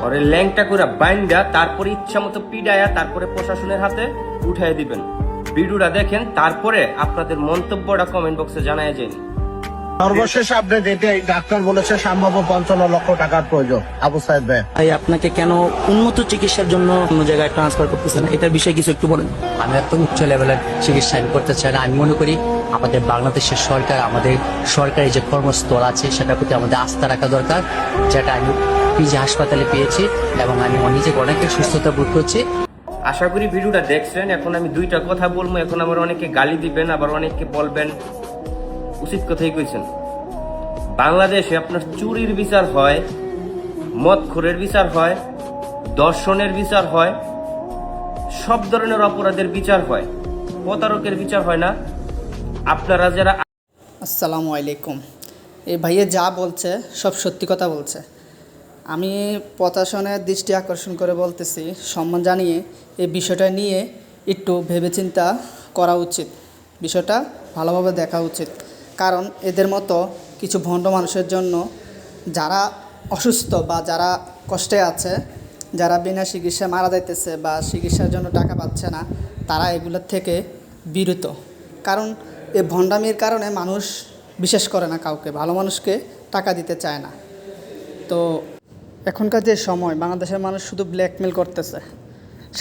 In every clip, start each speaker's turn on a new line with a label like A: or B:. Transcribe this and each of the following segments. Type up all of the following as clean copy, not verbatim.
A: ওরে ল্যাংটা করে বাইন্দা তারপরে ইচ্ছা মতো পিডায়া তারপরে প্রশাসনের হাতে উঠাই দিবেন। ভিডিওটা দেখেন, তারপরে আপনাদের মন্তব্যটা কমেন্ট বক্সে জানায় যান।
B: সর্বশেষ আপডেট এটাই, ডাক্তার বলেছে সম্ভাব্য 55 লক্ষ টাকার প্রয়োজন। আবু সাইদ ভাই,
C: ভাই আপনাকে কেন উন্নত চিকিৎসার জন্য অন্য জায়গায় ট্রান্সফার করতেছেন, এটার বিষয়ে কিছু একটু বলেন।
D: আমি এত উচ্চ লেভেলের চিকিৎসা আমি করতে চাই না। আমি মনে করি আমাদের বাংলাদেশের সরকার, আমাদের সরকারি যে কর্মস্থল আছে সেটার প্রতি আমাদের আস্থা রাখা দরকার, যেটা আমি পিজি হাসপাতালে পেয়েছি এবং আমি নিজেকে অনেক সুস্থতা বোধ করছি।
A: আশা করি ভিডিওটা দেখছেন। এখন আমি দুইটা কথা বলবো, এখন আমার অনেকে গালি দিবেন, আবার অনেকে বলবেন উচিত কথাই কইছেন। বাংলাদেশে আপনার চুরির বিচার হয়, মদখোরের বিচার হয়, দর্শনের বিচার হয়, সব ধরনের অপরাধের বিচার হয়, প্রতারকের বিচার হয় না। আপনারা যারা
E: আসসালামু আলাইকুম। এই ভাইয়া যা বলছে সব সত্যি কথা বলছে। আমি প্রশাসনের দৃষ্টি আকর্ষণ করে বলতেছি, সম্মান জানিয়ে এই বিষয়টা নিয়ে একটু ভেবেচিন্তা করা উচিত, বিষয়টা ভালোভাবে দেখা উচিত। কারণ এদের মতো কিছু ভণ্ড মানুষের জন্য, যারা অসুস্থ বা যারা কষ্টে আছে, যারা বিনা চিকিৎসায় মারা যাইতেছে বা চিকিৎসার জন্য টাকা পাচ্ছে না, তারা এগুলোর থেকে বিরত। কারণ এই ভণ্ডামির কারণে মানুষ বিশ্বাস করে না কাউকে, ভালো মানুষকে টাকা দিতে চায় না। তো এখনকার যে সময়, বাংলাদেশের মানুষ শুধু ব্ল্যাকমেল করতেছে,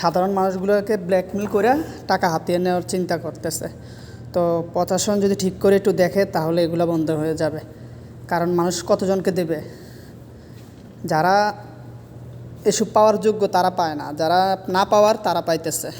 E: সাধারণ মানুষগুলোকে ব্ল্যাকমেল করে টাকা হাতিয়ে নেওয়ার চিন্তা করতেছে। তো প্রশাসন যদি ঠিক করে একটু দেখে তাহলে এগুলো বন্ধ হয়ে যাবে। কারণ মানুষ কতজনকে দেবে? যারা এসব পাওয়ার যোগ্য তারা পায় না, যারা না পাওয়ার তারা পাইতেছে।